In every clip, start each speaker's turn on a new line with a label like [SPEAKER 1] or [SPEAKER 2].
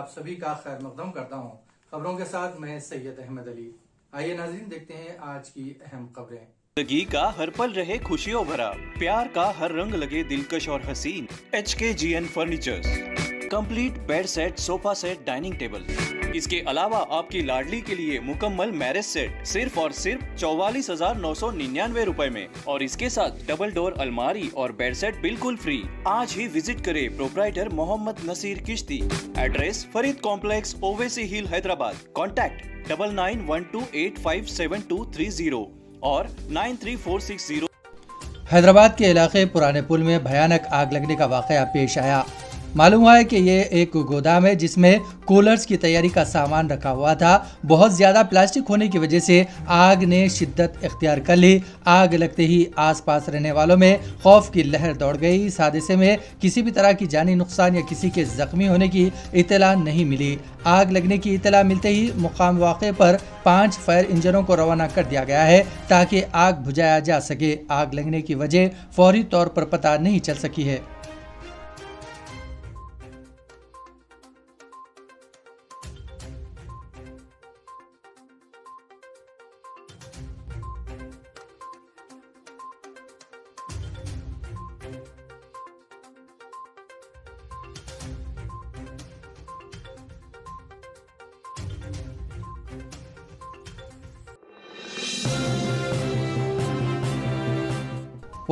[SPEAKER 1] आप सभी का खैर मकदम करता हूँ। खबरों के साथ मैं सैयद अहमद अली। आइए नाज़रीन, देखते हैं आज की अहम खबरें।
[SPEAKER 2] जिंदगी का हर पल रहे खुशियों भरा, प्यार का हर रंग लगे दिलकश और हसीन। HKGN furnitures, complete bed set, sofa set, dining table. इसके अलावा आपकी लाडली के लिए मुकम्मल मैरिज सेट सिर्फ और सिर्फ 44,999 रुपए में, और इसके साथ डबल डोर अलमारी और बेड सेट बिल्कुल फ्री। आज ही विजिट करें प्रोप्राइटर मोहम्मद नसीर किश्ती। एड्रेस फरीद कॉम्प्लेक्स, ओवैसी हिल, हैदराबाद। कॉन्टैक्ट 9912857230 और 93460।
[SPEAKER 1] हैदराबाद के इलाके पुराने पुल में भयानक आग लगने का वाकया पेश आया। मालूम हुआ है कि ये एक गोदाम है जिसमें कूलर्स की तैयारी का सामान रखा हुआ था। बहुत ज़्यादा प्लास्टिक होने की वजह से आग ने शिद्दत इख्तियार कर ली। आग लगते ही आसपास रहने वालों में खौफ की लहर दौड़ गई। इस हादसे में किसी भी तरह की जानी नुकसान या किसी के जख्मी होने की इत्तला नहीं मिली। आग लगने की इत्तला मिलते ही मुकाम वाक़े पर 5 फायर इंजनों को रवाना कर दिया गया है ताकि आग बुझाया जा सके। आग लगने की वजह फौरी तौर पर पता नहीं चल सकी है।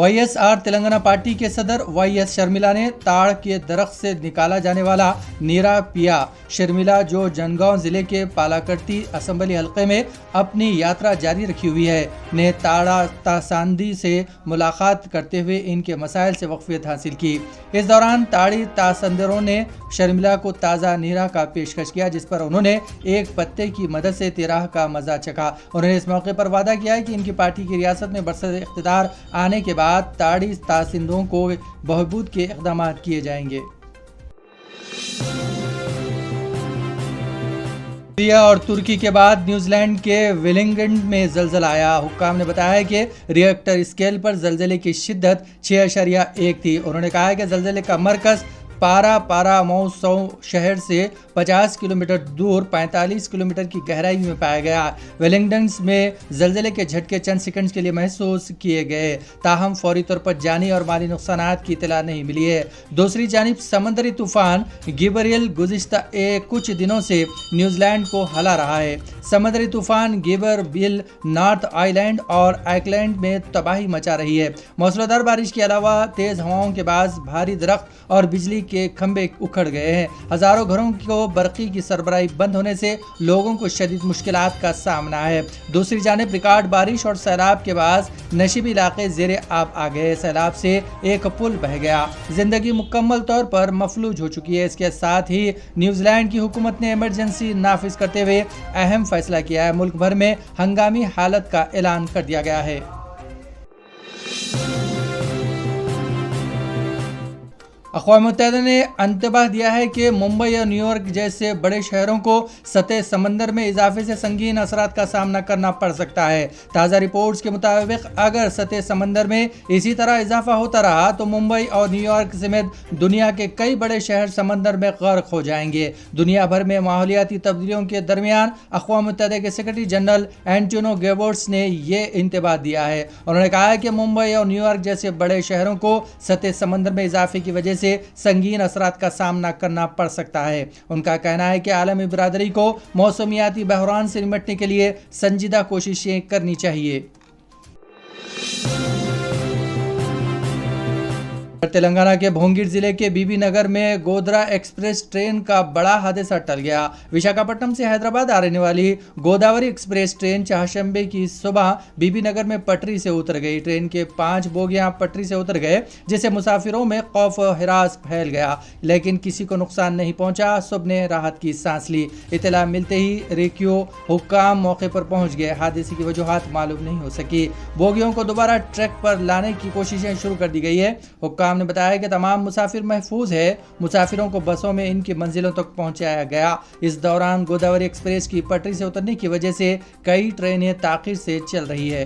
[SPEAKER 1] YSR तेलंगाना पार्टी के सदर YS शर्मिला ने ताड़ के दरख्त से निकाला जाने वाला नीरा पिया। शर्मिला जो जनगांव जिले के पालाकट्टी असेंबली हलके में अपनी यात्रा जारी रखी हुई है, ने ताड़ा तासांदी से मुलाकात करते हुए इनके मसाइल से वाकफियत हासिल की। इस दौरान ताड़ी तासंदरों ने शर्मिला को ताज़ा नीरा का पेशकश किया, जिस पर उन्होंने एक पत्ते की मदद से तिराह का मजा चखा। उन्होंने इस मौके पर वादा किया है कि इनकी पार्टी की रियासत में बरसत इख्तिदार आने के बाद ताड़ी तासिंदों को बहबूद के इक़दाम किए जाएंगे। सीरिया और तुर्की के बाद न्यूजीलैंड के वेलिंगटन में जलजला आया। हुक्काम ने बताया है कि रिएक्टर स्केल पर जलजले की शिद्दत 6.1 थी। उन्होंने कहा है कि जलजले का मरकज पारामौसौ शहर से 50 किलोमीटर दूर 45 किलोमीटर की गहराई में पाया गया। वेलिंगटन में जलजले के झटके चंद सेकंड के लिए महसूस किए गए, ताहम फौरी तौर पर जानी और माली नुकसानात की इत्तला नहीं मिली है। दूसरी जानिब समंदरी तूफान गिबरियल गुज़िश्ता कुछ दिनों से न्यूजीलैंड को हिला रहा है। समुद्री तूफान गिबरियल नॉर्थ आइलैंड और ऑकलैंड में तबाही मचा रही है। मौसलाधार बारिश के अलावा तेज हवाओं के बाद भारी दरख्त और बिजली के खंभे उखड़ गए हैं। हजारों घरों को बरकी की सरबराही बंद होने से लोगों को शदीद मुश्किलात का सामना है। दूसरी जानिब रिकॉर्ड बारिश और सैलाब के बाद नशीबी इलाके ज़ेरे आब आ गए। सैलाब से एक पुल बह गया। जिंदगी मुकम्मल तौर पर मफलूज हो चुकी है। इसके साथ ही न्यूजीलैंड की हुकूमत ने इमरजेंसी नाफिज करते हुए अहम फैसला किया है। मुल्क भर में हंगामी हालत का ऐलान कर दिया गया है। अक़वाम मुत्तहिदा ने इंतबाह दिया है कि मुंबई और न्यूयॉर्क जैसे बड़े शहरों को सतह समंदर में इजाफे से संगीन असरात का सामना करना पड़ सकता है। ताज़ा रिपोर्ट्स के मुताबिक अगर सतह समंदर में इसी तरह इजाफा होता रहा तो मुंबई और न्यूयॉर्क समेत दुनिया के कई बड़े शहर समंदर में गर्क हो जाएंगे। दुनिया भर में माहौलियाती तब्दीलियों के दरमियान अक़वाम मुत्तहिदा के सेक्रेटरी जनरल एंटोनियो गुटेरेस ने यह इंतबाह दिया है। उन्होंने कहा है कि मुंबई और न्यूयॉर्क जैसे बड़े शहरों को सतह समंदर में इजाफे की वजह से संगीन असरात का सामना करना पड़ सकता है। उनका कहना है कि आलमी बिरादरी को मौसमियाती बहरान से निपटने के लिए संजीदा कोशिशें करनी चाहिए। तेलंगाना के भोंगिर जिले के बीबी नगर में गोधरा एक्सप्रेस ट्रेन का बड़ा हादसा टल गया। विशाखापट्टनम से हैदराबाद आ रहने वाली गोदावरी एक्सप्रेस ट्रेन चाहशंबे की सुबह बीबी नगर में पटरी से उतर गई। ट्रेन के 5 बोगियां पटरी से उतर गए, जिससे मुसाफिरों में खौफ और हिरास फैल गया, लेकिन किसी को नुकसान नहीं पहुंचा। सब ने राहत की सांस ली। इत्तला मिलते ही रेक्यू हुक्काम मौके पर पहुंच गए। हादसे की वजूहात मालूम नहीं हो सकी। बोगियों को दोबारा ट्रैक पर लाने की कोशिशें शुरू कर दी गई है। हुक्काम ने बताया कि तमाम मुसाफिर महफूज है। मुसाफिरों को बसों में इनकी मंजिलों तक पहुंचाया गया। इस दौरान गोदावरी एक्सप्रेस की पटरी से उतरने की वजह से कई ट्रेनें ताख़ीर से चल रही है।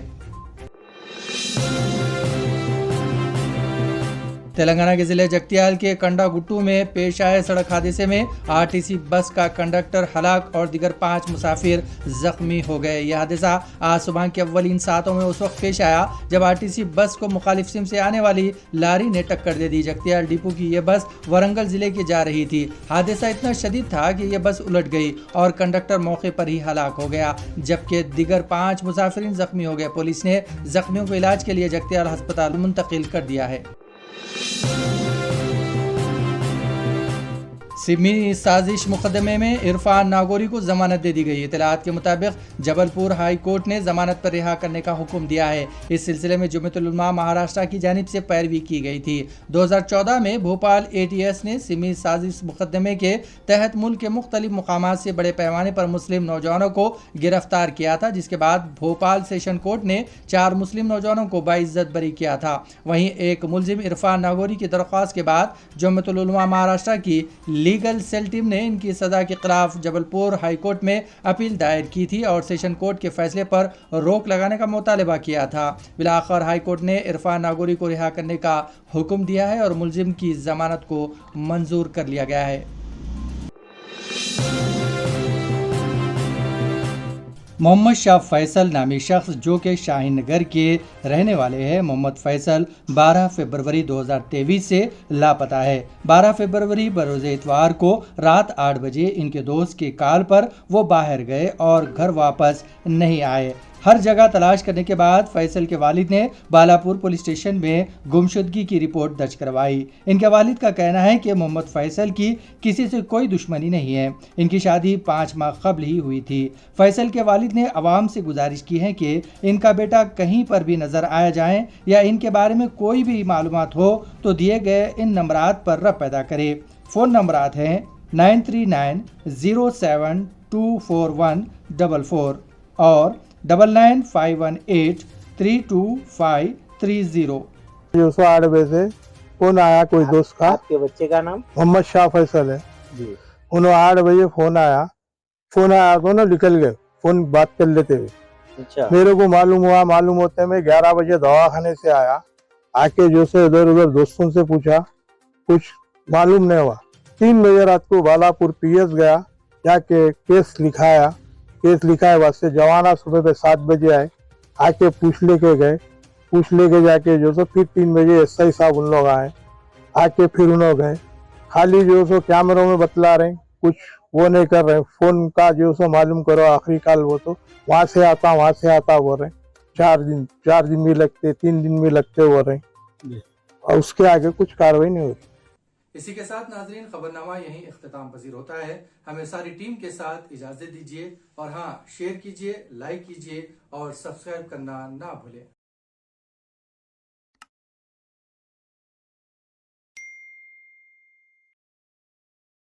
[SPEAKER 1] तेलंगाना के जिले जगतियाल के कंडागुट्टू में पेश आए सड़क हादसे में आरटीसी बस का कंडक्टर हलाक और दीगर 5 मुसाफिर जख्मी हो गए। यह हादसा आज सुबह के अव्वलीन सातों में उस वक्त पेश आया जब आरटीसी बस को मुखालिफ सिम से आने वाली लारी ने टक्कर दे दी। जगतियाल डिपो की यह बस वरंगल जिले की जा रही थी। हादसा इतना शदीद था कि यह बस उलट गई और कंडक्टर मौके पर ही हलाक हो गया, जबकि दीगर 5 मुसाफिरीन जख्मी हो गए। पुलिस ने जख्मियों को इलाज के लिए जगतियाल अस्पताल मुंतकिल कर दिया है। सिमी साजिश मुकदमे में इरफान नागौरी को जमानत दे दी गई। इतलात के मुताबिक जबलपुर हाई कोर्ट ने जमानत पर रिहा करने का हुक्म दिया है। इस सिलसिले में जमीयतुल उलमा महाराष्ट्र की जानिब से पैरवी की गई थी। 2014 में भोपाल ATS ने सिमी साजिश मुकदमे के तहत मुल्क के मुख्तलिफ मुकामात से बड़े पैमाने पर मुस्लिम नौजवानों को गिरफ्तार किया था, जिसके बाद भोपाल सेशन कोर्ट ने 4 मुस्लिम नौजवानों को बाइज्जत बरी किया था। वहीं एक मुलजिम इरफान नागौरी की दरख्वास्त के बाद जमीयतुल उलमा महाराष्ट्र की लीगल सेल टीम ने इनकी सजा के खिलाफ जबलपुर हाई कोर्ट में अपील दायर की थी और सेशन कोर्ट के फैसले पर रोक लगाने का मुतालबा किया था। बिलाखिर हाई कोर्ट ने इरफान नागौरी को रिहा करने का हुक्म दिया है और मुलजिम की जमानत को मंजूर कर लिया गया है। मोहम्मद शाह फैसल नामी शख्स जो कि शाहीन नगर के रहने वाले हैं। मोहम्मद फैसल 12 फरवरी 2023 से लापता है। 12 फरवरी बरोज़ इतवार को रात 8 बजे इनके दोस्त के कॉल पर वो बाहर गए और घर वापस नहीं आए। हर जगह तलाश करने के बाद फैसल के वालिद ने बालापुर पुलिस स्टेशन में गुमशुदगी की रिपोर्ट दर्ज करवाई। इनके वालिद का कहना है कि मोहम्मद फैसल की किसी से कोई दुश्मनी नहीं है। इनकी शादी 5 माह कबल ही हुई थी। फैसल के वालिद ने आवाम से गुजारिश की है कि इनका बेटा कहीं पर भी नजर आया जाए या इनके बारे में कोई भी मालूमात हो तो दिए गए इन नंबरात पर रब्त पैदा करे। फ़ोन नंबरात हैं 9390724144 और 9951832530।
[SPEAKER 3] 8 बजे से फोन आया कोई दोस्त का।
[SPEAKER 4] आपके बच्चे का नाम?
[SPEAKER 3] मोहम्मद शाह फैसल है
[SPEAKER 4] जी।
[SPEAKER 3] उन्होंने 8 बजे फोन आया तो ना निकल गए फोन बात कर लेते हुए।
[SPEAKER 4] अच्छा।
[SPEAKER 3] मेरे को मालूम होते मैं 11 बजे दवाखाने से आया, आके जो से इधर उधर दोस्तों से पूछा, कुछ मालूम नहीं हुआ। 3 बजे रात को बालापुर PS गया, जाके केस लिखाया वास्ते जवाना सुबह पे 7 बजे आए, आके पूछ लेके जाके जो सो फिर 3 बजे SI साहब उन लोग आए, आके फिर उन्होंने गए। खाली जो सो कैमरों में बतला रहे, कुछ वो नहीं कर रहे। फोन का जो सो मालूम करो आखिरी काल वो तो वहां से आता बोल रहे। 4 दिन भी लगते, 3 दिन भी लगते बोल रहे और उसके आगे कुछ कार्रवाई नहीं होती।
[SPEAKER 1] इसी के साथ नाजरीन खबरनामा यहीं इख्तिताम पजीर होता है। हमें सारी टीम के साथ इजाजत दीजिए और हाँ, शेयर कीजिए, लाइक कीजिए और सब्सक्राइब करना ना भूलें।